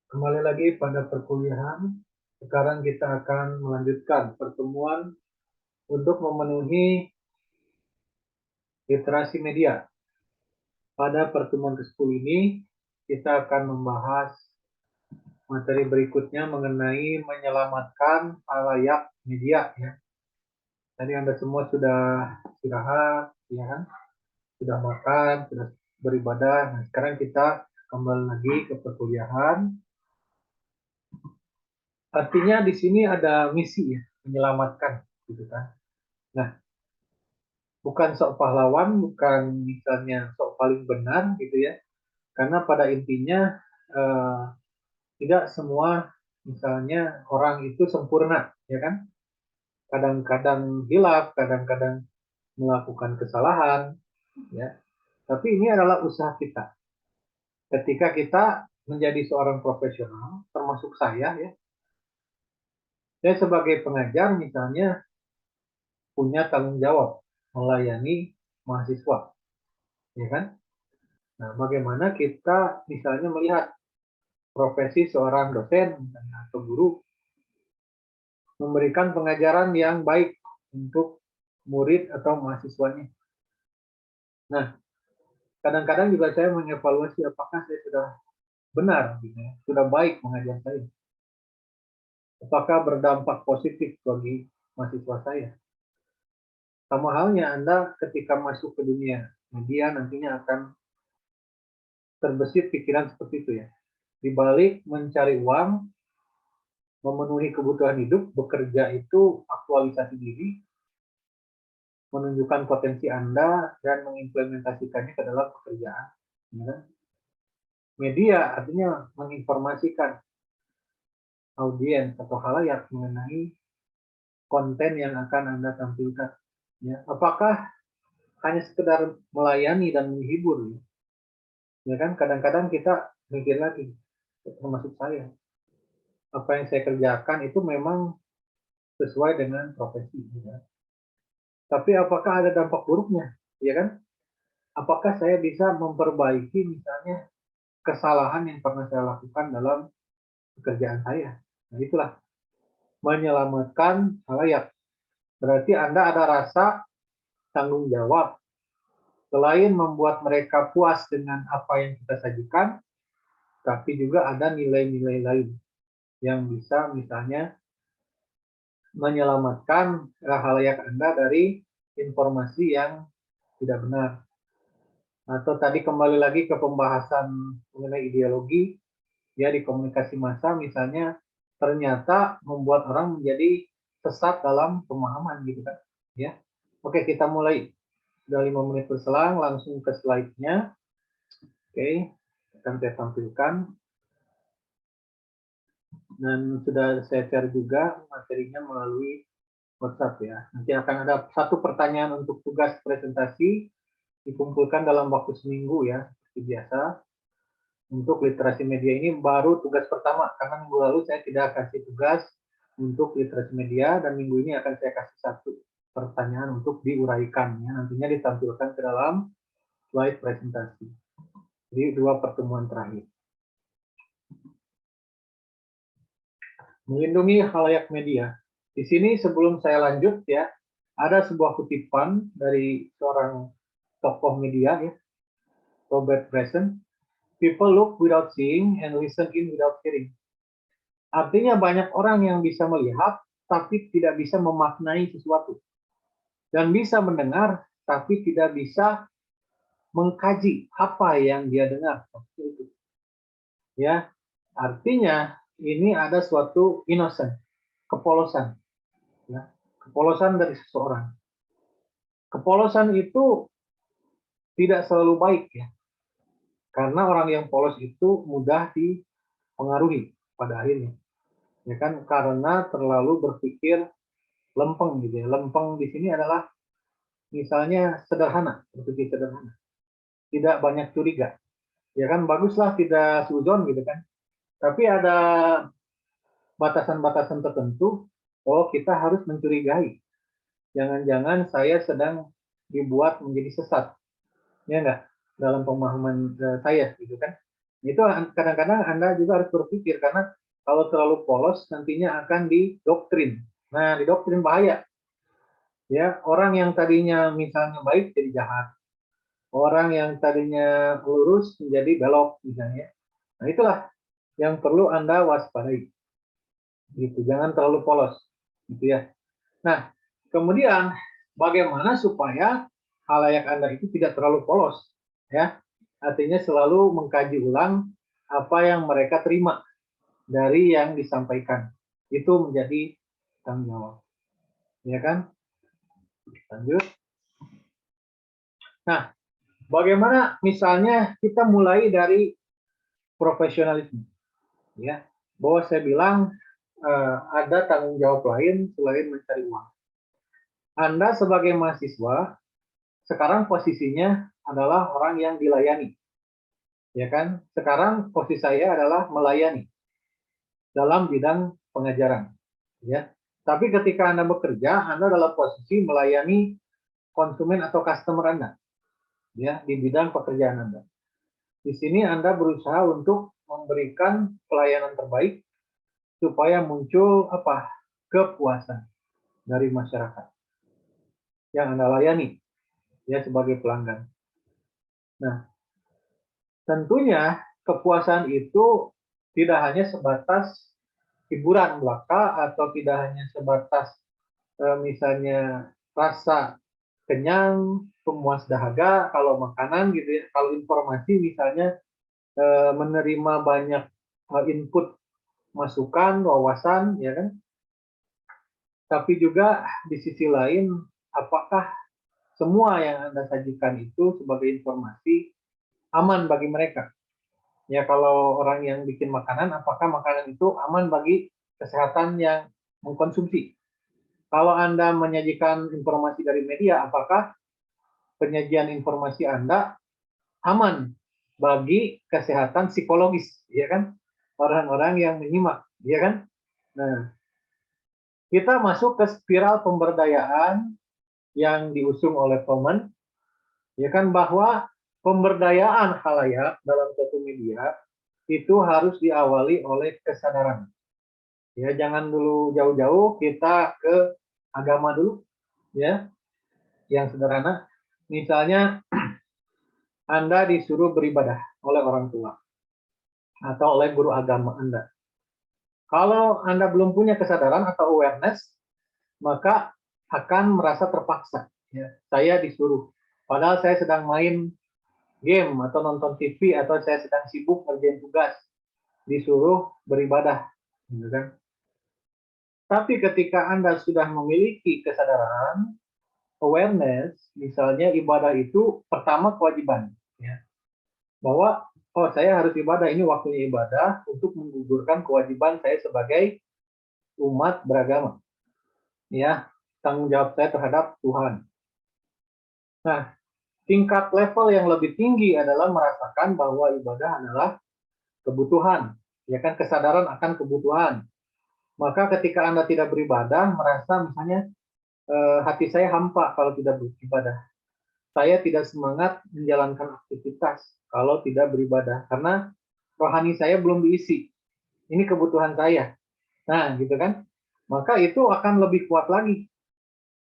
Kembali lagi pada perkuliahan. Sekarang kita akan melanjutkan pertemuan untuk memenuhi literasi media. Pada pertemuan ke-10 ini, kita akan membahas materi berikutnya mengenai menyelamatkan halayak media. Ya. Tadi Anda semua sudah istirahat, ya kan? Sudah makan, sudah beribadah. Nah, sekarang kita kembali lagi ke perkuliahan. Artinya di sini ada misi ya, menyelamatkan, gitu kan. Nah, bukan sok pahlawan, bukan misalnya sok paling benar gitu ya. Karena pada intinya eh, tidak semua misalnya orang itu sempurna, ya kan? Kadang-kadang hilaf, kadang-kadang melakukan kesalahan, ya. Tapi ini adalah usaha kita. Ketika kita menjadi seorang profesional, termasuk saya ya, saya sebagai pengajar misalnya punya tanggung jawab melayani mahasiswa, ya kan? Nah, bagaimana kita misalnya melihat profesi seorang dosen atau guru memberikan pengajaran yang baik untuk murid atau mahasiswanya. Nah, kadang-kadang juga saya mengevaluasi apakah saya sudah benar, gitu ya, sudah baik mengajar saya. Apakah berdampak positif bagi mahasiswa saya. Sama halnya Anda ketika masuk ke dunia media nantinya akan terbesit pikiran seperti itu ya. Di balik mencari uang, memenuhi kebutuhan hidup, bekerja itu aktualisasi diri, menunjukkan potensi Anda dan mengimplementasikannya ke dalam pekerjaan. Ya. Media artinya menginformasikan audiens atau halayak mengenai konten yang akan Anda tampilkan. Ya. Apakah hanya sekedar melayani dan menghibur? Ya kan, kadang-kadang kita mikir lagi, termasuk saya, apa yang saya kerjakan itu memang sesuai dengan profesi. Ya. Tapi apakah ada dampak buruknya? Ya kan? Apakah saya bisa memperbaiki misalnya kesalahan yang pernah saya lakukan dalam pekerjaan saya? Nah, itulah menyelamatkan halayak. Berarti Anda ada rasa tanggung jawab. Selain membuat mereka puas dengan apa yang kita sajikan, tapi juga ada nilai-nilai lain yang bisa misalnya menyelamatkan halayak Anda dari informasi yang tidak benar. Atau tadi kembali lagi ke pembahasan mengenai ideologi, ya di komunikasi massa misalnya ternyata membuat orang menjadi sesat dalam pemahaman gitu kan, ya. Oke, kita mulai. Sudah 5 menit berselang, langsung ke slide-nya. Oke, akan saya tampilkan. Dan sudah saya share juga materinya melalui WhatsApp ya. Nanti akan ada satu pertanyaan untuk tugas presentasi dikumpulkan dalam waktu seminggu ya, seperti biasa. Untuk literasi media ini baru tugas pertama, karena minggu lalu saya tidak kasih tugas untuk literasi media, dan minggu ini akan saya kasih satu pertanyaan untuk diuraikan. Ya. Nantinya ditampilkan ke dalam slide presentasi di 2 pertemuan terakhir. Melindungi halayak media. Di sini sebelum saya lanjut ya, ada sebuah kutipan dari seorang tokoh media ya, Robert Bresson. People look without seeing and listen in without hearing. Artinya banyak orang yang bisa melihat tapi tidak bisa memaknai sesuatu. Dan bisa mendengar tapi tidak bisa mengkaji apa yang dia dengar. Ya, artinya ini ada suatu innocent, kepolosan. Ya, kepolosan dari seseorang. Kepolosan itu tidak selalu baik ya. Karena orang yang polos itu mudah dipengaruhi. pada akhirnya, ya kan, karena terlalu berpikir lempeng gitu ya. Lempeng di sini adalah misalnya sederhana, berpikir sederhana, tidak banyak curiga, ya kan, baguslah tidak suzon gitu kan, tapi ada batasan-batasan tertentu. Oh, kita harus mencurigai, jangan-jangan saya sedang dibuat menjadi sesat, ya enggak, dalam pemahaman saya gitu kan. Itu kadang-kadang Anda juga harus berpikir, karena kalau terlalu polos nantinya akan didoktrin. Nah, didoktrin bahaya. Ya, orang yang tadinya misalnya baik jadi jahat. Orang yang tadinya lurus menjadi belok misalnya. Nah, itulah yang perlu Anda waspadai. Gitu, jangan terlalu polos, gitu ya. Nah, kemudian bagaimana supaya halayak Anda itu tidak terlalu polos, ya? Artinya selalu mengkaji ulang apa yang mereka terima dari yang disampaikan. Itu menjadi tanggung jawab. Ya kan? Lanjut. Nah, bagaimana misalnya kita mulai dari profesionalisme, ya? Bahwa saya bilang ada tanggung jawab lain selain mencari uang. Anda sebagai mahasiswa sekarang posisinya adalah orang yang dilayani, ya kan? Sekarang posisi saya adalah melayani dalam bidang pengajaran, ya. Tapi ketika Anda bekerja, Anda dalam posisi melayani konsumen atau customer Anda, ya, di bidang pekerjaan Anda. Di sini Anda berusaha untuk memberikan pelayanan terbaik supaya muncul apa? Kepuasan dari masyarakat yang Anda layani, ya, sebagai pelanggan. Nah, tentunya kepuasan itu tidak hanya sebatas hiburan belaka, atau tidak hanya sebatas misalnya rasa kenyang, pemuas dahaga kalau makanan gitu ya. Kalau informasi misalnya menerima banyak input, masukan, wawasan, ya kan. Tapi juga di sisi lain, apakah semua yang Anda sajikan itu sebagai informasi aman bagi mereka? Ya, kalau orang yang bikin makanan, apakah makanan itu aman bagi kesehatan yang mengkonsumsi? Kalau Anda menyajikan informasi dari media, apakah penyajian informasi Anda aman bagi kesehatan psikologis, ya kan? Orang-orang yang menyimak, ya kan? Nah, kita masuk ke spiral pemberdayaan yang diusung oleh Komen, ya kan, bahwa pemberdayaan khalayak dalam suatu media itu harus diawali oleh kesadaran. Ya, jangan dulu jauh-jauh kita ke agama dulu, ya, yang sederhana. Misalnya Anda disuruh beribadah oleh orang tua atau oleh guru agama Anda. Kalau Anda belum punya kesadaran atau awareness, maka akan merasa terpaksa. Ya, saya disuruh, padahal saya sedang main game atau nonton TV, atau saya sedang sibuk ngerjain tugas, disuruh beribadah, gitu kan? Tapi ketika Anda sudah memiliki kesadaran, awareness, misalnya ibadah itu pertama kewajiban, ya, bahwa oh, saya harus ibadah, ini waktunya ibadah untuk menggugurkan kewajiban saya sebagai umat beragama, ya, tanggung jawab saya terhadap Tuhan. Nah, tingkat level yang lebih tinggi adalah merasakan bahwa ibadah adalah kebutuhan, ya kan, kesadaran akan kebutuhan. Maka ketika Anda tidak beribadah, merasa misalnya hati saya hampa kalau tidak beribadah. Saya tidak semangat menjalankan aktivitas kalau tidak beribadah, karena rohani saya belum diisi. Ini kebutuhan saya. Nah, gitu kan? Maka itu akan lebih kuat lagi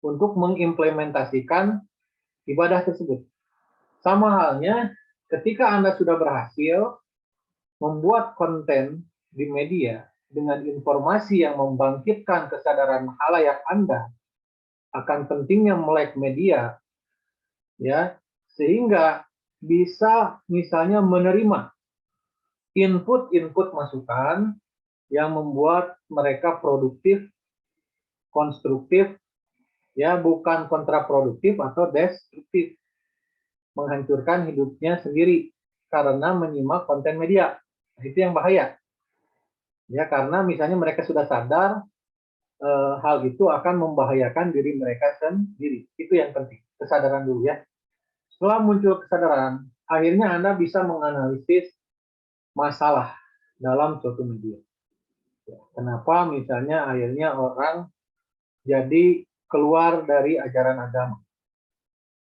untuk mengimplementasikan ibadah tersebut. Sama halnya ketika Anda sudah berhasil membuat konten di media dengan informasi yang membangkitkan kesadaran khalayak Anda akan pentingnya melek media, ya, sehingga bisa misalnya menerima input-input masukan yang membuat mereka produktif, konstruktif, ya, bukan kontraproduktif atau destruktif, menghancurkan hidupnya sendiri karena menyimak konten media. Nah, itu yang bahaya. Ya, karena misalnya mereka sudah sadar hal itu akan membahayakan diri mereka sendiri. Itu yang penting, kesadaran dulu ya. Setelah muncul kesadaran, akhirnya Anda bisa menganalisis masalah dalam suatu media. Kenapa misalnya akhirnya orang jadi keluar dari ajaran agama?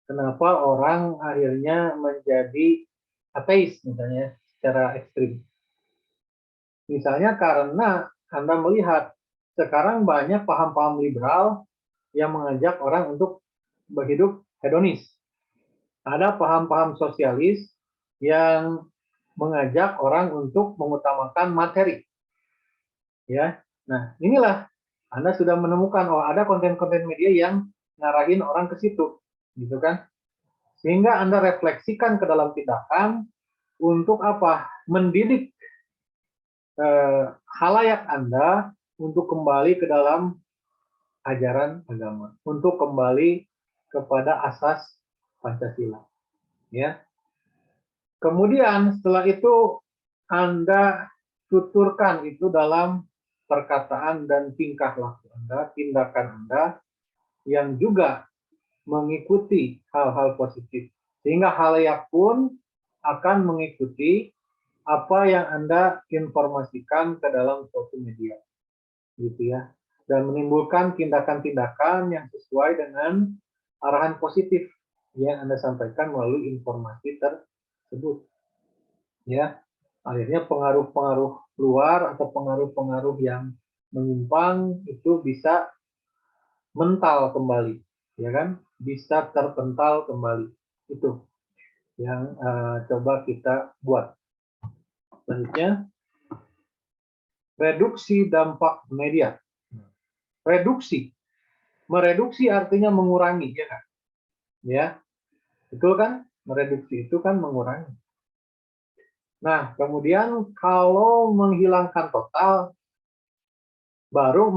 Kenapa orang akhirnya menjadi ateis misalnya secara ekstrim? Misalnya karena Anda melihat sekarang banyak paham-paham liberal yang mengajak orang untuk berhidup hedonis. Ada paham-paham sosialis yang mengajak orang untuk mengutamakan materi. Ya. Nah, inilah Anda sudah menemukan ada konten-konten media yang ngarahin orang ke situ, gitu kan? Sehingga Anda refleksikan ke dalam tindakan untuk apa? Mendidik halayak Anda untuk kembali ke dalam ajaran agama, untuk kembali kepada asas Pancasila. Ya. Kemudian setelah itu Anda tuturkan itu dalam perkataan dan tingkah laku Anda, tindakan Anda yang juga mengikuti hal-hal positif. Sehingga halayak pun akan mengikuti apa yang Anda informasikan ke dalam suatu media. Gitu ya. Dan menimbulkan tindakan-tindakan yang sesuai dengan arahan positif yang Anda sampaikan melalui informasi tersebut. Ya, akhirnya pengaruh-pengaruh luar atau pengaruh-pengaruh yang menyimpang itu bisa mental kembali, ya kan? Bisa terpental kembali. Itu yang coba kita buat. Selanjutnya, reduksi dampak media. Reduksi, mereduksi artinya mengurangi, ya kan? Ya, betul kan? Mereduksi itu kan mengurangi. Nah, kemudian kalau menghilangkan total, baru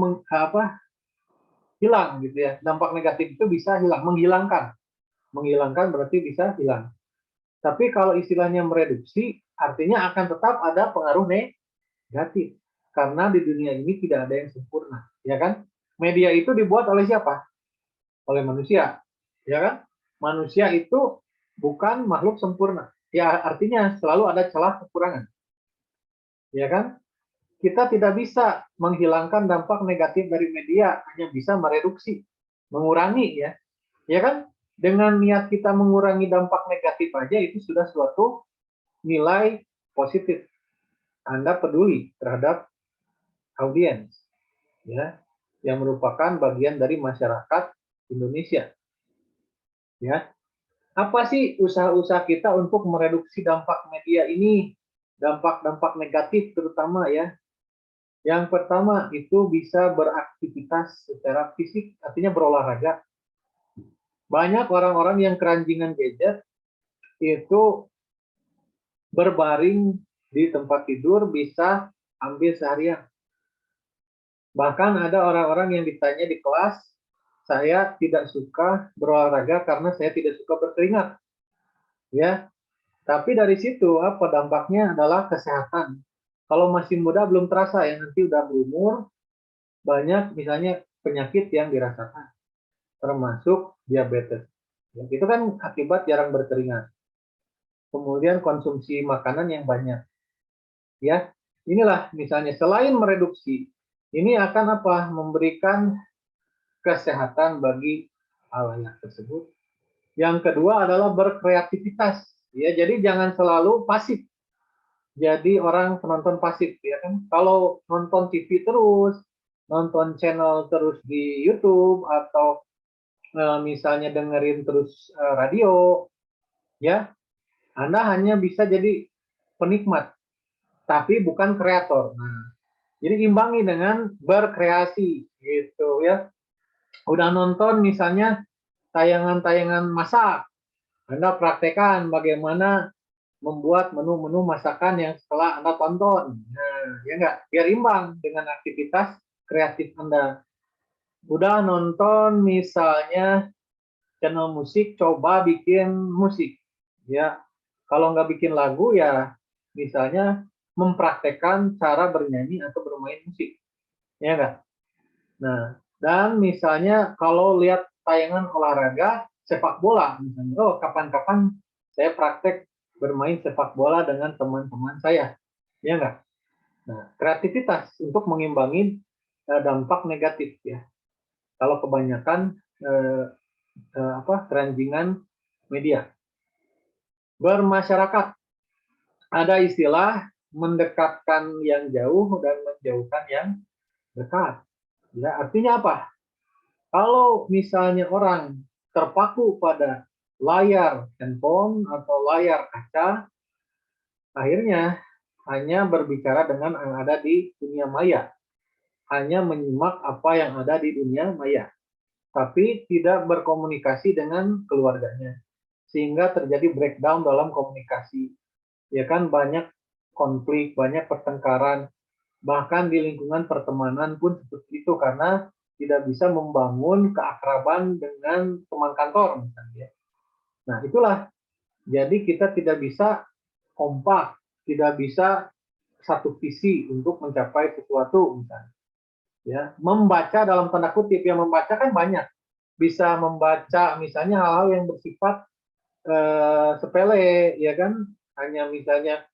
hilang gitu ya. Dampak negatif itu bisa hilang, menghilangkan. Menghilangkan berarti bisa hilang. Tapi kalau istilahnya mereduksi, artinya akan tetap ada pengaruh negatif. Karena di dunia ini tidak ada yang sempurna, ya kan? Media itu dibuat oleh siapa? Oleh manusia, ya kan? Manusia itu bukan makhluk sempurna. Ya, artinya selalu ada celah kekurangan. Ya kan? Kita tidak bisa menghilangkan dampak negatif dari media, hanya bisa mereduksi, mengurangi ya. Ya kan? Dengan niat kita mengurangi dampak negatif aja itu sudah suatu nilai positif. Anda peduli terhadap audiens ya, yang merupakan bagian dari masyarakat Indonesia. Ya. Apa sih usaha-usaha kita untuk mereduksi dampak media ini? Dampak-dampak negatif terutama ya. Yang pertama itu bisa beraktivitas secara fisik, artinya berolahraga. Banyak orang-orang yang keranjingan gadget itu berbaring di tempat tidur bisa hampir seharian. Bahkan ada orang-orang yang ditanya di kelas, saya tidak suka berolahraga karena saya tidak suka berkeringat. Ya, tapi dari situ apa dampaknya adalah kesehatan. Kalau masih muda belum terasa ya, nanti udah berumur banyak misalnya penyakit yang dirasakan, termasuk diabetes. Ya, itu kan akibat jarang berkeringat. Kemudian konsumsi makanan yang banyak. Ya, inilah misalnya selain mereduksi, ini akan apa? Memberikan kesehatan bagi halayak tersebut. Yang kedua adalah berkreativitas. Ya, jadi jangan selalu pasif. Jadi orang penonton pasif ya kan. Kalau nonton TV terus, nonton channel terus di YouTube atau misalnya dengerin terus radio, ya, Anda hanya bisa jadi penikmat, tapi bukan kreator. Nah, jadi imbangi dengan berkreasi, gitu ya. Udah nonton misalnya tayangan-tayangan masak, Anda praktekkan bagaimana membuat menu-menu masakan yang setelah Anda tonton. Nah, ya enggak? Biar imbang dengan aktivitas kreatif Anda. Udah nonton misalnya channel musik, coba bikin musik. Ya, kalau nggak bikin lagu ya misalnya mempraktekkan cara bernyanyi atau bermain musik, ya nggak? Nah, dan misalnya kalau lihat tayangan olahraga sepak bola, misalnya, oh kapan-kapan saya praktek bermain sepak bola dengan teman-teman saya, ya nggak? Nah, kreativitas untuk mengimbangi dampak negatif ya. Kalau kebanyakan keranjingan media. Bermasyarakat, ada istilah mendekatkan yang jauh dan menjauhkan yang dekat. Ya, artinya apa? Kalau misalnya orang terpaku pada layar handphone atau layar kaca, akhirnya hanya berbicara dengan yang ada di dunia maya, hanya menyimak apa yang ada di dunia maya, tapi tidak berkomunikasi dengan keluarganya, sehingga terjadi breakdown dalam komunikasi. Ya kan, banyak konflik, banyak pertengkaran, bahkan di lingkungan pertemanan pun seperti itu karena tidak bisa membangun keakraban dengan teman kantor misalnya. Nah, itulah. Jadi kita tidak bisa kompak, tidak bisa satu visi untuk mencapai sesuatu misalnya. Ya, membaca dalam tanda kutip, yang membaca kan banyak. Bisa membaca misalnya hal-hal yang bersifat sepele, ya kan? Hanya misalnya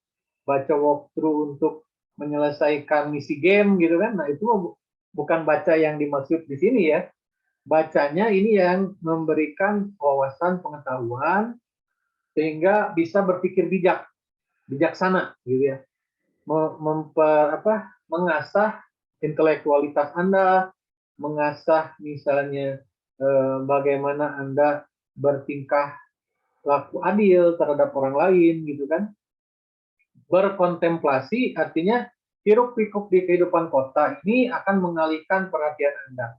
baca walkthrough untuk menyelesaikan misi game gitu kan. Nah, itu bukan baca yang dimaksud di sini ya. Bacanya ini yang memberikan wawasan pengetahuan sehingga bisa berpikir bijaksana gitu ya. Mengasah intelektualitas Anda, mengasah misalnya bagaimana Anda bertingkah laku adil terhadap orang lain gitu kan. Berkontemplasi artinya hiruk pikuk di kehidupan kota ini akan mengalihkan perhatian Anda.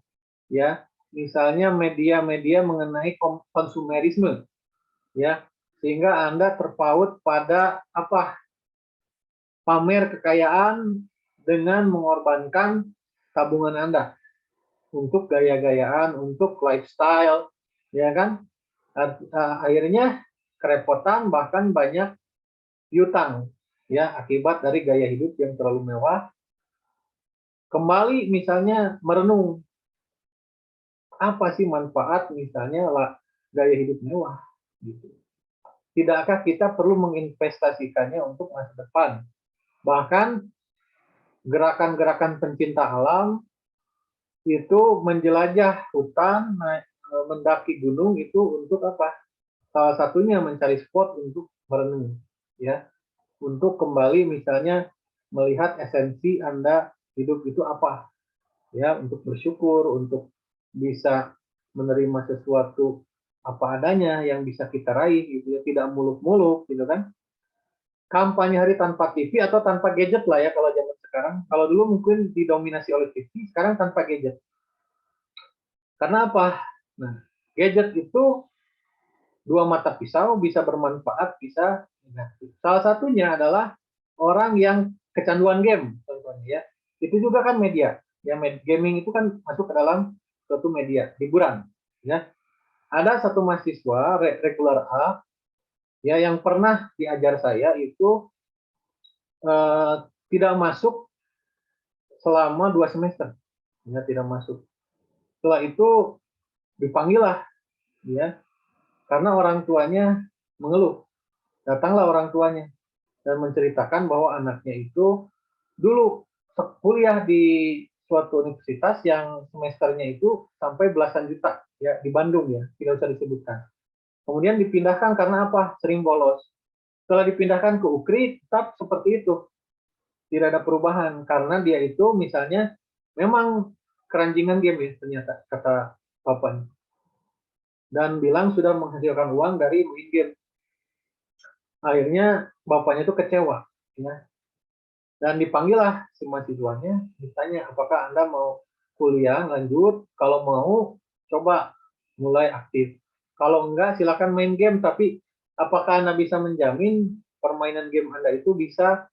Ya, misalnya media-media mengenai konsumerisme, ya, sehingga Anda terpaut pada pamer kekayaan dengan mengorbankan tabungan Anda untuk gaya-gayaan, untuk lifestyle, ya kan? Akhirnya kerepotan, bahkan banyak piutang, ya, akibat dari gaya hidup yang terlalu mewah. Kembali misalnya merenung, apa sih manfaat misalnya gaya hidup mewah gitu. Tidakkah kita perlu menginvestasikannya untuk masa depan? Bahkan gerakan-gerakan pencinta alam itu menjelajah hutan, mendaki gunung itu untuk apa? Salah satunya mencari spot untuk merenung, ya, untuk kembali misalnya melihat esensi Anda hidup itu apa, ya, untuk bersyukur, untuk bisa menerima sesuatu apa adanya yang bisa kita raih gitu ya, tidak muluk-muluk gitu kan. Kampanye hari tanpa TV atau tanpa gadget lah ya kalau zaman sekarang. Kalau dulu mungkin didominasi oleh TV, sekarang tanpa gadget. Karena apa? Nah, gadget itu dua mata pisau, bisa bermanfaat, bisa negatif. Salah satunya adalah orang yang kecanduan game, contohnya ya. Itu juga kan media. Ya, gaming itu kan masuk ke dalam suatu media hiburan. Ya, ada satu mahasiswa regular A ya yang pernah diajar saya itu eh, tidak masuk selama 2 semester. Ya, tidak masuk. Setelah itu dipanggil lah, ya, karena orang tuanya mengeluh. Datanglah orang tuanya dan menceritakan bahwa anaknya itu dulu kuliah di suatu universitas yang semesternya itu sampai belasan juta ya di Bandung ya, tidak usah disebutkan. Kemudian dipindahkan karena apa? Sering bolos. Setelah dipindahkan ke UKRI tetap seperti itu. Tidak ada perubahan karena dia itu misalnya memang keranjingan game ya ternyata kata papanya. Dan bilang sudah menghasilkan uang dari main game. Akhirnya bapaknya itu kecewa ya. Dan dipanggillah si mahasiswanya, ditanya apakah Anda mau kuliah lanjut, kalau mau coba mulai aktif. Kalau enggak silakan main game, tapi apakah Anda bisa menjamin permainan game Anda itu bisa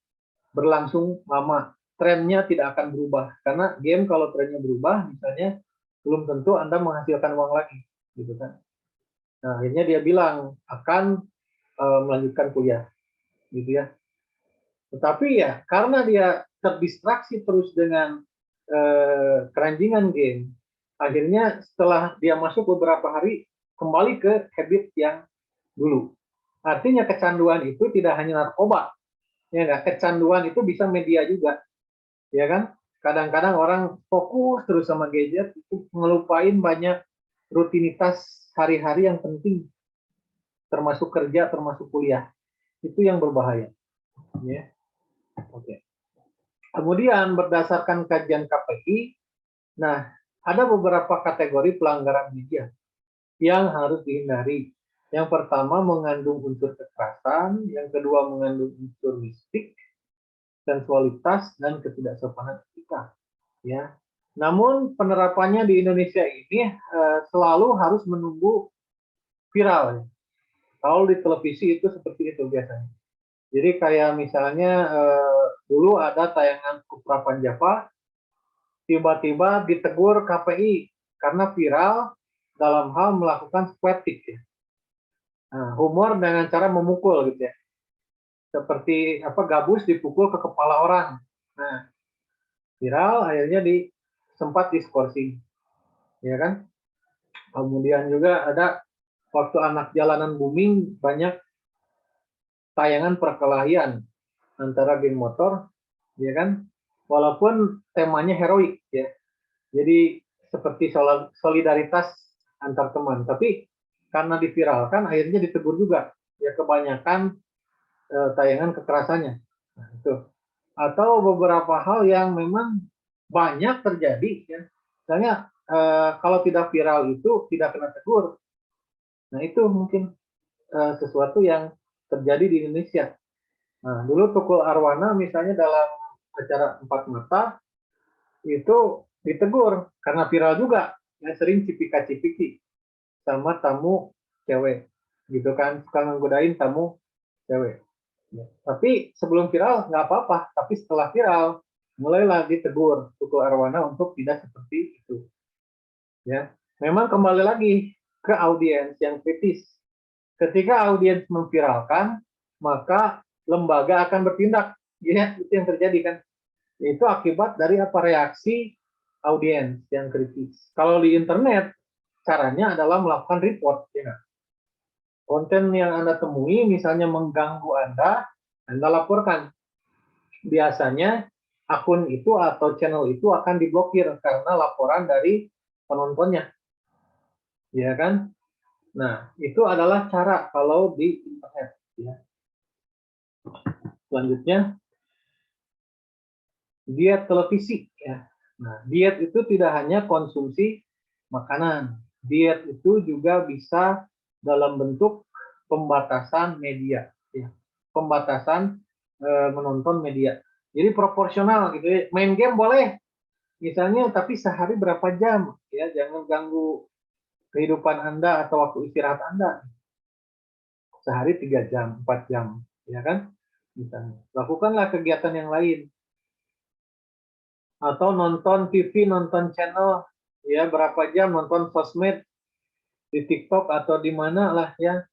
berlangsung lama? Trennya tidak akan berubah karena game kalau trennya berubah misalnya belum tentu Anda menghasilkan uang lagi, gitu kan. Nah, akhirnya dia bilang akan melanjutkan kuliah, gitu ya. Tetapi ya karena dia terdistraksi terus dengan keranjingan game, akhirnya setelah dia masuk beberapa hari kembali ke habit yang dulu. Artinya kecanduan itu tidak hanya narkoba, ya nggak? Kecanduan itu bisa media juga, ya kan? Kadang-kadang orang fokus terus sama gadget, itu ngelupain banyak rutinitas hari-hari yang penting, termasuk kerja, termasuk kuliah. Itu yang berbahaya, ya. Oke. Kemudian berdasarkan kajian KPI, nah ada beberapa kategori pelanggaran media yang harus dihindari. Yang pertama mengandung unsur kekerasan, yang kedua mengandung unsur mistik, sensualitas, dan ketidaksopanan etika. Ya. Namun penerapannya di Indonesia ini selalu harus menunggu viral. Ya. Kalau di televisi itu seperti itu biasanya. Jadi kayak misalnya dulu ada tayangan Kuprapan Java, tiba-tiba ditegur KPI karena viral dalam hal melakukan squatting. Ya. Nah, humor dengan cara memukul gitu ya. Seperti apa gabus dipukul ke kepala orang. Nah, viral akhirnya sempat diskorsing. Ya kan? Kemudian juga ada waktu anak jalanan booming banyak tayangan perkelahian antara geng motor, ya kan? Walaupun temanya heroik ya. Jadi seperti solidaritas antar teman, tapi karena diviralkan akhirnya ditegur juga. Ya kebanyakan tayangan kekerasannya. Nah, itu. Atau beberapa hal yang memang banyak terjadi ya. Misalnya kalau tidak viral itu tidak kena tegur. Nah, itu mungkin sesuatu yang terjadi di Indonesia. Nah, dulu Tukul Arwana misalnya dalam acara Empat Mata itu ditegur karena viral juga. Ya, sering cipika-cipiki sama tamu cewek. Gitu kan, suka nggodain tamu cewek. Ya. Tapi sebelum viral nggak apa-apa, tapi setelah viral mulailah ditegur Tukul Arwana untuk tidak seperti itu. Ya, memang kembali lagi ke audiens yang kritis. Ketika audiens memviralkan, maka lembaga akan bertindak. Ya, itu yang terjadi kan. Itu akibat dari apa reaksi audiens yang kritis. Kalau di internet, caranya adalah melakukan report. Ya. Konten yang Anda temui misalnya mengganggu Anda laporkan. Biasanya akun itu atau channel itu akan diblokir karena laporan dari penontonnya. Ya kan? Nah, itu adalah cara kalau di internet. Ya. Selanjutnya, diet televisi. Ya. Nah, diet itu tidak hanya konsumsi makanan. Diet itu juga bisa dalam bentuk pembatasan media. Ya. Pembatasan menonton media. Jadi proporsional gitu ya. Main game boleh, misalnya, tapi sehari berapa jam? Ya, jangan ganggu kehidupan Anda atau waktu istirahat Anda. Sehari 3 jam, 4 jam, ya kan? Misalnya. Lakukanlah kegiatan yang lain. Atau nonton TV, nonton channel, ya berapa jam nonton sosmed di TikTok atau di mana lah ya.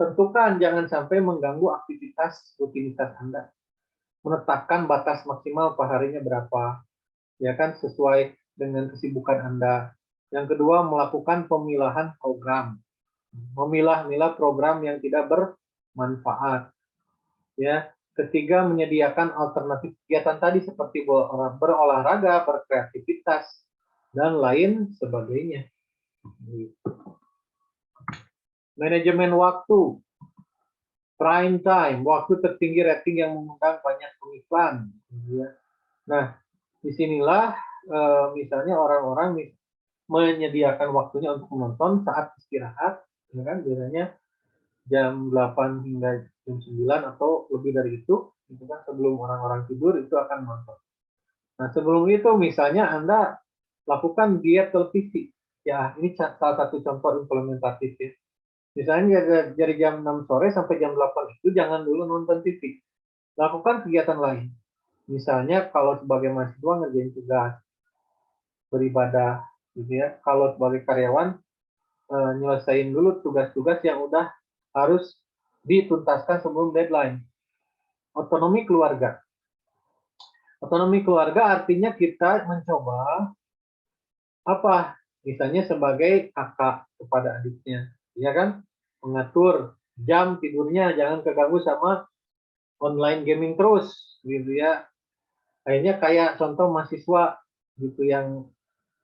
Tentukan jangan sampai mengganggu aktivitas rutinitas Anda. Menetapkan batas maksimal perharinya berapa, ya kan sesuai dengan kesibukan Anda. Yang kedua, melakukan pemilahan program. Memilah-milah program yang tidak bermanfaat. Ya, ketiga menyediakan alternatif kegiatan tadi seperti berolahraga, berkreativitas, dan lain sebagainya. Manajemen waktu, prime time, waktu tertinggi rating yang mengundang banyak pengiklan. Nah, disinilah misalnya orang-orang menyediakan waktunya untuk menonton saat istirahat, ya kan, biasanya jam 8 hingga jam 9 atau lebih dari itu kan sebelum orang-orang tidur itu akan menonton. Nah, sebelum itu misalnya Anda lakukan diet televisi. Ya, ini salah satu contoh implementatif ya. Misalnya dari jam 6 sore sampai jam 8 itu jangan dulu nonton TV. Lakukan kegiatan lain. Misalnya kalau sebagai mahasiswa ngerjain tugas, beribadah gitu ya. Kalau sebagai karyawan nyelesain dulu tugas-tugas yang udah harus dituntaskan sebelum deadline. otonomi keluarga. Otonomi keluarga artinya kita mencoba apa? Misalnya sebagai kakak kepada adiknya, ya kan? Mengatur jam tidurnya, jangan keganggu sama online gaming terus, gitu ya. Akhirnya kayak contoh mahasiswa gitu yang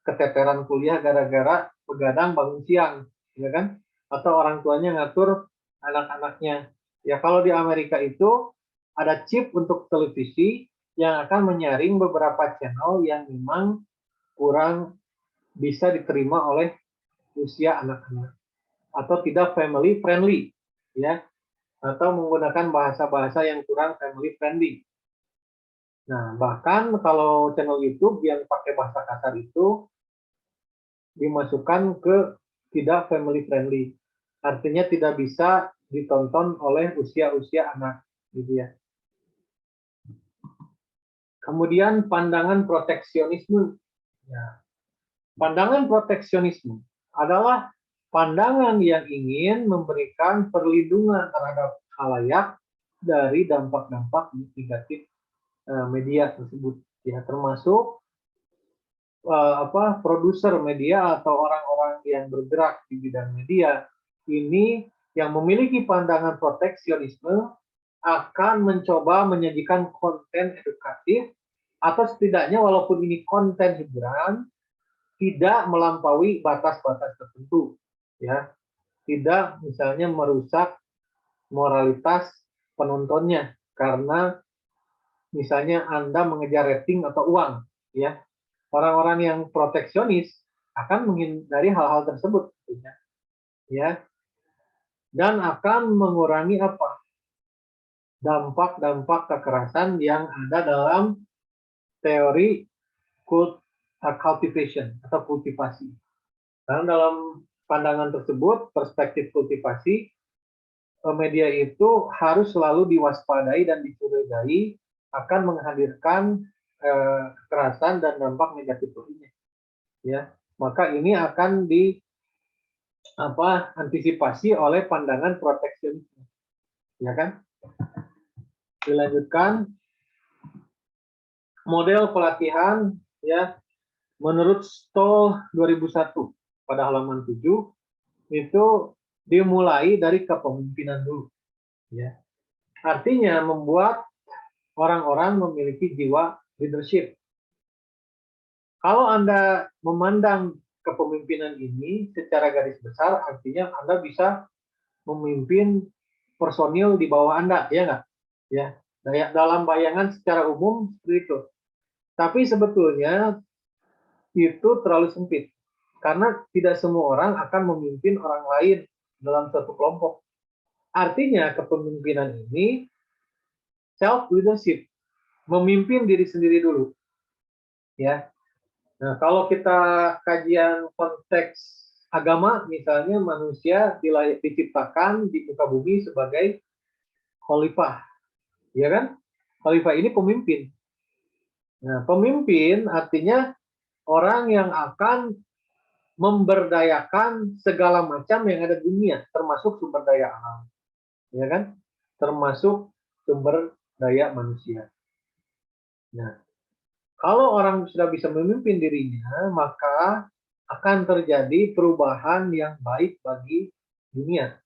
keteteran kuliah gara-gara begadang bangun siang, ya kan? Atau orang tuanya ngatur anak-anaknya. Ya kalau di Amerika itu ada chip untuk televisi yang akan menyaring beberapa channel yang memang kurang bisa diterima oleh usia anak-anak atau tidak family friendly, ya, atau menggunakan bahasa-bahasa yang kurang family friendly. Nah, bahkan kalau channel YouTube yang pakai bahasa kasar itu dimasukkan ke tidak family friendly. Artinya tidak bisa ditonton oleh usia-usia anak, gitu ya. Kemudian pandangan proteksionisme. Ya. Pandangan proteksionisme adalah pandangan yang ingin memberikan perlindungan terhadap khalayak dari dampak-dampak negatif media tersebut, ya, termasuk produser media atau orang-orang yang bergerak di bidang media ini yang memiliki pandangan proteksionisme akan mencoba menyajikan konten edukatif atau setidaknya walaupun ini konten hiburan tidak melampaui batas-batas tertentu, ya, tidak misalnya merusak moralitas penontonnya karena misalnya Anda mengejar rating atau uang, ya. Orang-orang yang proteksionis akan menghindari hal-hal tersebut, ya, dan akan mengurangi apa? Dampak-dampak kekerasan yang ada dalam teori cultivation atau kultivasi. Karena dalam pandangan tersebut, perspektif kultivasi, media itu harus selalu diwaspadai dan dicurigai akan menghadirkan kekerasan dan dampak negatif lainnya. Ya, maka ini akan antisipasi oleh pandangan proteksionisme, ya kan? Dilanjutkan model pelatihan, ya, menurut Stoll 2001 pada halaman 7 itu dimulai dari kepemimpinan dulu, ya. Artinya membuat orang-orang memiliki jiwa leadership. Kalau Anda memandang kepemimpinan ini secara garis besar, artinya Anda bisa memimpin personil di bawah Anda, ya nggak? Ya, dalam bayangan secara umum seperti itu. Tapi sebetulnya itu terlalu sempit, karena tidak semua orang akan memimpin orang lain dalam satu kelompok. Artinya kepemimpinan ini self leadership, memimpin diri sendiri dulu, ya. Nah, kalau kita kajian konteks agama, misalnya manusia diciptakan di muka bumi sebagai khalifah, ya kan? Khalifah ini pemimpin. Nah, pemimpin artinya orang yang akan memberdayakan segala macam yang ada di dunia, termasuk sumber daya alam, ya kan? Termasuk sumber daya manusia. Nah, kalau orang sudah bisa memimpin dirinya, maka akan terjadi perubahan yang baik bagi dunia.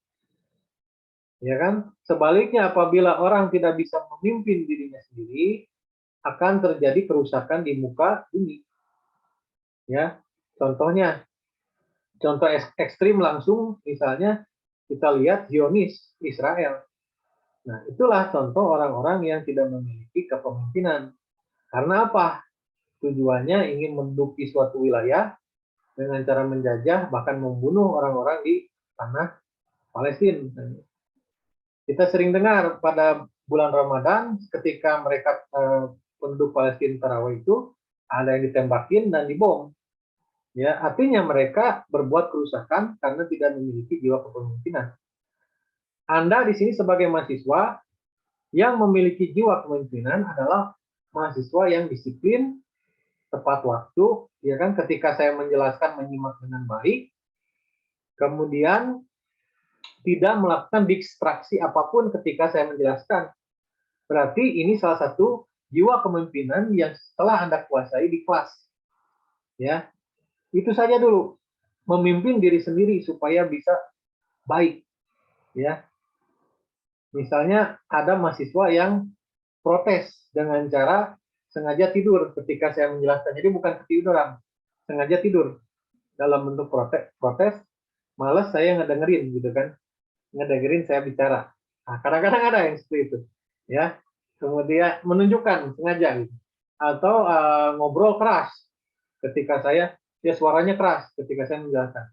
Ya kan? Sebaliknya apabila orang tidak bisa memimpin dirinya sendiri, akan terjadi kerusakan di muka bumi. Ya. Contohnya, contoh ekstrim langsung misalnya kita lihat Zionis Israel. Nah, itulah contoh orang-orang yang tidak memiliki kepemimpinan. Karena apa? Tujuannya ingin menduduki suatu wilayah dengan cara menjajah bahkan membunuh orang-orang di tanah Palestina. Kita sering dengar pada bulan Ramadan ketika mereka penduduk Palestina tarawih itu ada yang ditembakin dan dibom. Ya, artinya mereka berbuat kerusakan karena tidak memiliki jiwa kepemimpinan. Anda di sini sebagai mahasiswa yang memiliki jiwa kepemimpinan adalah mahasiswa yang disiplin, tepat waktu, ya kan? Ketika saya menjelaskan menyimak dengan baik, kemudian tidak melakukan distraksi apapun ketika saya menjelaskan. Berarti ini salah satu jiwa kepemimpinan yang setelah Anda kuasai di kelas. Ya, itu saja dulu. Memimpin diri sendiri supaya bisa baik. Ya, misalnya ada mahasiswa yang protes dengan cara sengaja tidur ketika saya menjelaskan. Jadi bukan ketiduran, sengaja tidur dalam bentuk protes, malas saya ngedengerin gitu kan, ngedengerin saya bicara. Nah, kadang-kadang ada yang seperti itu, ya. Kemudian menunjukkan sengaja gitu, atau ngobrol keras ketika saya, ya suaranya keras ketika saya menjelaskan.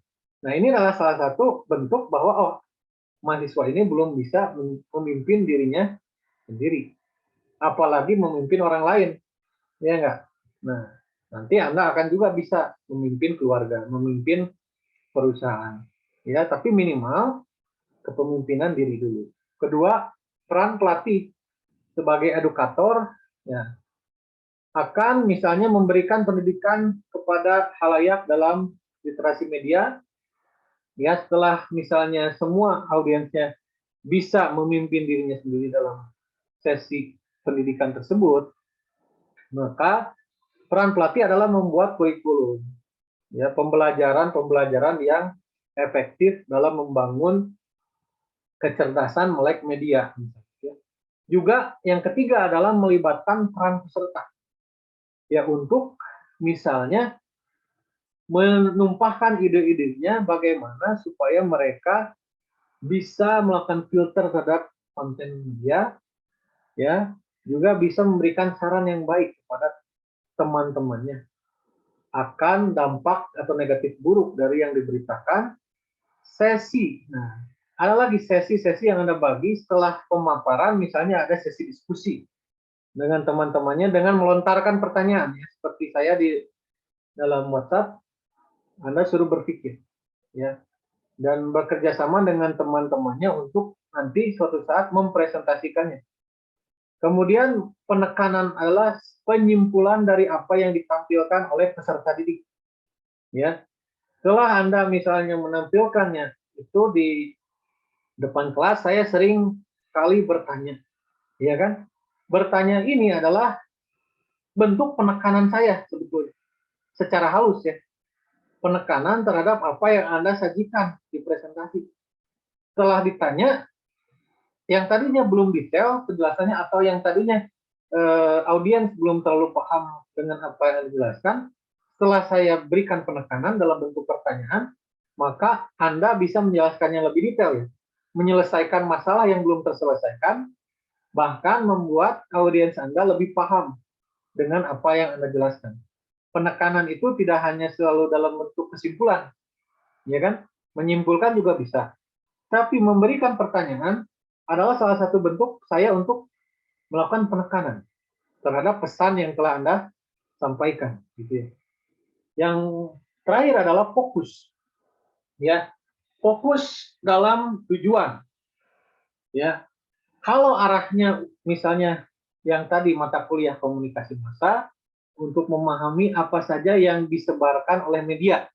Nah ini adalah salah satu bentuk bahwa oh mahasiswa ini belum bisa memimpin dirinya sendiri, apalagi memimpin orang lain, ya enggak. Nah nanti Anda akan juga bisa memimpin keluarga, memimpin perusahaan, ya, tapi minimal kepemimpinan diri dulu. Kedua, peran pelatih sebagai edukator, ya, akan misalnya memberikan pendidikan kepada halayak dalam literasi media, ya, setelah misalnya semua audiensnya bisa memimpin dirinya sendiri dalam sesi pendidikan tersebut, maka peran pelatih adalah membuat kurikulum, ya, pembelajaran yang efektif dalam membangun kecerdasan melek media. Juga yang ketiga adalah melibatkan peran peserta, ya, untuk misalnya menumpahkan ide-idenya bagaimana supaya mereka bisa melakukan filter terhadap konten media, ya, juga bisa memberikan saran yang baik kepada teman-temannya akan dampak atau negatif buruk dari yang diberitakan. Sesi, nah, ada lagi sesi-sesi yang Anda bagi setelah pemaparan, misalnya ada sesi diskusi dengan teman-temannya dengan melontarkan pertanyaan, ya, seperti saya di dalam WhatsApp, Anda suruh berpikir, ya, dan bekerja sama dengan teman-temannya untuk nanti suatu saat mempresentasikannya. Kemudian penekanan adalah penyimpulan dari apa yang ditampilkan oleh peserta didik. Ya, setelah Anda misalnya menampilkannya itu di depan kelas, saya sering kali bertanya, ya kan? Bertanya ini adalah bentuk penekanan saya sebetulnya, secara halus, ya, penekanan terhadap apa yang Anda sajikan di presentasi. Setelah ditanya, yang tadinya belum detail penjelasannya atau yang tadinya audiens belum terlalu paham dengan apa yang dijelaskan, setelah saya berikan penekanan dalam bentuk pertanyaan, maka Anda bisa menjelaskannya lebih detail, ya, menyelesaikan masalah yang belum terselesaikan, bahkan membuat audiens Anda lebih paham dengan apa yang Anda jelaskan. Penekanan itu tidak hanya selalu dalam bentuk kesimpulan, ya kan? Menyimpulkan juga bisa. Tapi memberikan pertanyaan adalah salah satu bentuk saya untuk melakukan penekanan terhadap pesan yang telah Anda sampaikan, gitu ya. Yang terakhir adalah fokus, ya, fokus dalam tujuan, ya. Kalau arahnya misalnya yang tadi mata kuliah komunikasi massa untuk memahami apa saja yang disebarkan oleh media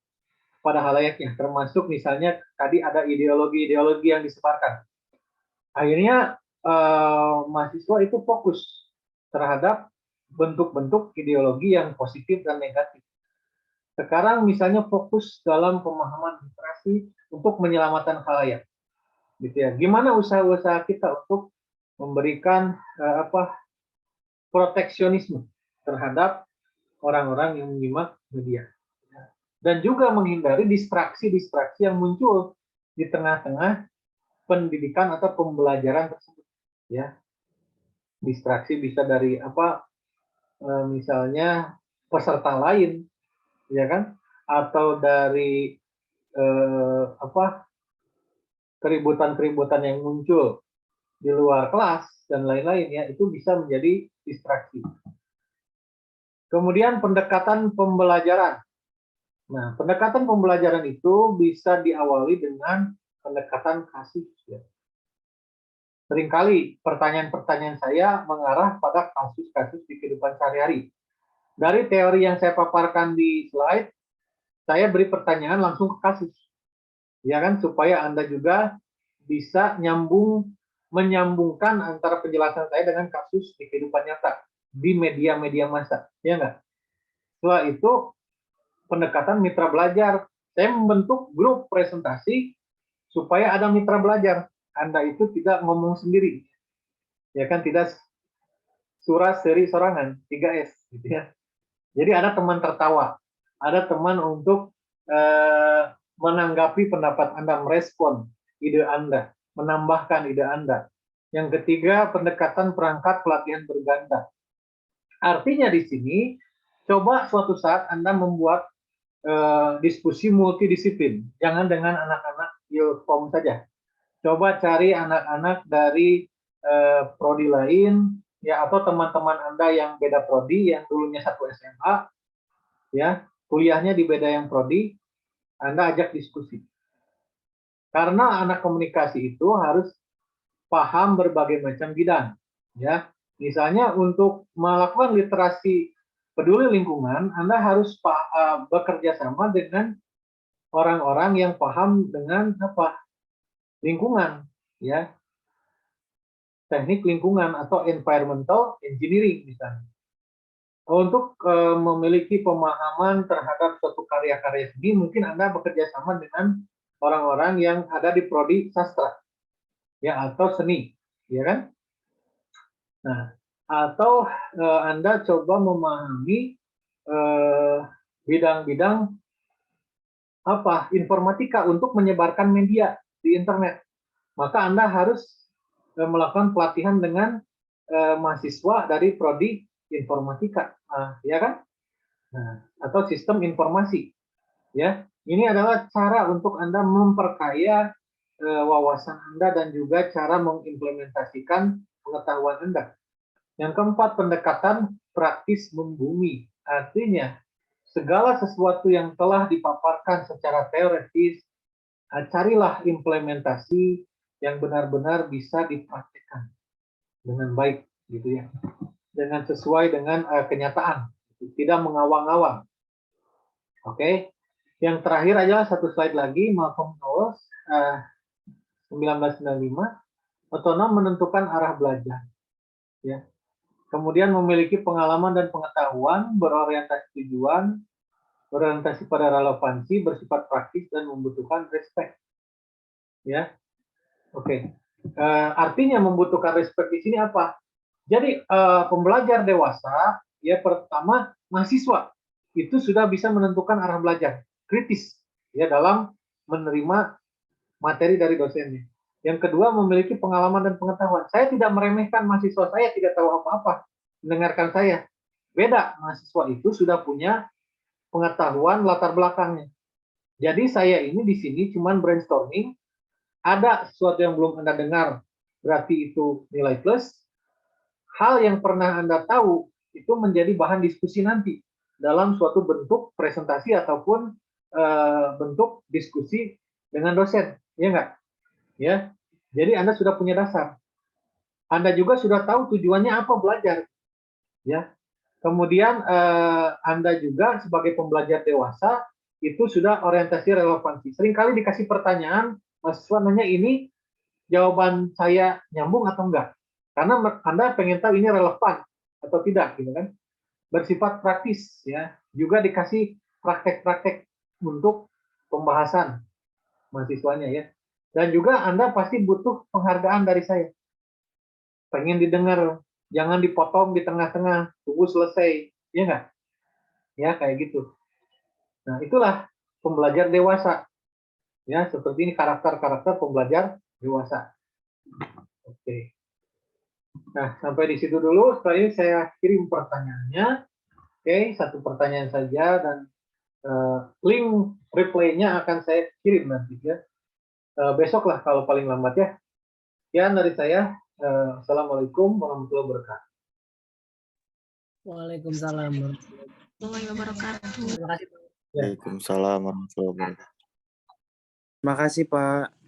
pada halayaknya, termasuk misalnya tadi ada ideologi-ideologi yang disebarkan. Akhirnya mahasiswa itu fokus terhadap bentuk-bentuk ideologi yang positif dan negatif. Sekarang misalnya fokus dalam pemahaman literasi untuk menyelamatkan khalayak, gitu ya. Gimana usaha-usaha kita untuk memberikan proteksionisme terhadap orang-orang yang menyimak media, dan juga menghindari distraksi-distraksi yang muncul di tengah-tengah pendidikan atau pembelajaran tersebut, ya. Distraksi bisa dari misalnya peserta lain, ya kan, atau dari keributan-keributan yang muncul di luar kelas dan lain-lain, ya, itu bisa menjadi distraksi. Kemudian pendekatan pembelajaran. Nah, pendekatan pembelajaran itu bisa diawali dengan pendekatan kasih, ya. Seringkali pertanyaan-pertanyaan saya mengarah pada kasus-kasus di kehidupan sehari-hari. Dari teori yang saya paparkan di slide, saya beri pertanyaan langsung ke kasus, ya kan, supaya Anda juga bisa nyambung menyambungkan antara penjelasan saya dengan kasus di kehidupan nyata di media-media massa, ya nggak? Setelah itu pendekatan mitra belajar. Saya membentuk grup presentasi supaya ada mitra belajar. Anda itu tidak ngomong sendiri, ya kan? Tidak surah seri sorangan, 3S, gitu ya. Jadi ada teman tertawa, ada teman untuk menanggapi pendapat Anda, merespon ide Anda, menambahkan ide Anda. Yang ketiga, pendekatan perangkat pelatihan berganda. Artinya di sini, coba suatu saat Anda membuat diskusi multidisiplin. Jangan dengan anak-anak Ilkom saja. Coba cari anak-anak dari prodi lain, ya, atau teman-teman Anda yang beda prodi, yang dulunya satu SMA, ya, kuliahnya di beda yang prodi, Anda ajak diskusi. Karena anak komunikasi itu harus paham berbagai macam bidang, ya. Misalnya untuk melakukan literasi peduli lingkungan, Anda harus bekerja sama dengan orang-orang yang paham dengan apa? Lingkungan, ya. Teknik lingkungan atau environmental engineering misalnya. Untuk memiliki pemahaman terhadap suatu karya-karya seni, mungkin Anda bekerja sama dengan orang-orang yang ada di prodi sastra, ya, atau seni, ya kan? Nah, atau Anda coba memahami bidang-bidang apa informatika untuk menyebarkan media di internet, maka Anda harus melakukan pelatihan dengan mahasiswa dari prodi informatika, ya kan? Nah, atau sistem informasi, ya. Ini adalah cara untuk Anda memperkaya wawasan Anda dan juga cara mengimplementasikan pengetahuan Anda. Yang keempat, pendekatan praktis membumi. Artinya, segala sesuatu yang telah dipaparkan secara teoretis, carilah implementasi yang benar-benar bisa dipraktikkan dengan baik, gitu ya, dengan sesuai dengan kenyataan, tidak mengawang-awang. Oke, yang terakhir adalah satu slide lagi, Malcolm Knowles, 1995, otonom menentukan arah belajar, ya. Kemudian memiliki pengalaman dan pengetahuan, berorientasi tujuan, berorientasi pada relevansi, bersifat praktis dan membutuhkan respect, ya. Oke. Artinya membutuhkan respect di sini apa? Jadi pembelajar dewasa, ya, pertama mahasiswa itu sudah bisa menentukan arah belajar, kritis, ya, dalam menerima materi dari dosennya. Yang kedua, memiliki pengalaman dan pengetahuan. Saya tidak meremehkan mahasiswa saya tidak tahu apa-apa, mendengarkan saya. Beda, mahasiswa itu sudah punya pengetahuan latar belakangnya. Jadi saya ini di sini cuman brainstorming, ada sesuatu yang belum Anda dengar, berarti itu nilai plus. Hal yang pernah Anda tahu itu menjadi bahan diskusi nanti dalam suatu bentuk presentasi ataupun bentuk diskusi dengan dosen, ya enggak? Ya, jadi Anda sudah punya dasar. Anda juga sudah tahu tujuannya apa belajar, ya. Kemudian Anda juga sebagai pembelajar dewasa itu sudah orientasi relevansi. Seringkali dikasih pertanyaan, mahasiswa nanya ini, jawaban saya nyambung atau enggak? Karena Anda pengen tahu ini relevan atau tidak, gitu kan? Bersifat praktis, ya. Juga dikasih praktek-praktek untuk pembahasan mahasiswanya, ya. Dan juga Anda pasti butuh penghargaan dari saya. Pengen didengar, jangan dipotong di tengah-tengah, tunggu selesai, ya nggak? Ya, kayak gitu. Nah, itulah pembelajar dewasa. Ya, seperti ini karakter-karakter pembelajar dewasa. Oke. Nah, sampai di situ dulu. Setelah ini saya kirim pertanyaannya. Oke, satu pertanyaan saja dan link replaynya akan saya kirim nanti, ya. Besok lah kalau paling lambat, ya. Sekian dari saya. Assalamualaikum warahmatullahi wabarakatuh. Waalaikumsalam warahmatullahi wabarakatuh. Terima kasih. Waalaikumsalam warahmatullahi wabarakatuh. Terima kasih, Pak.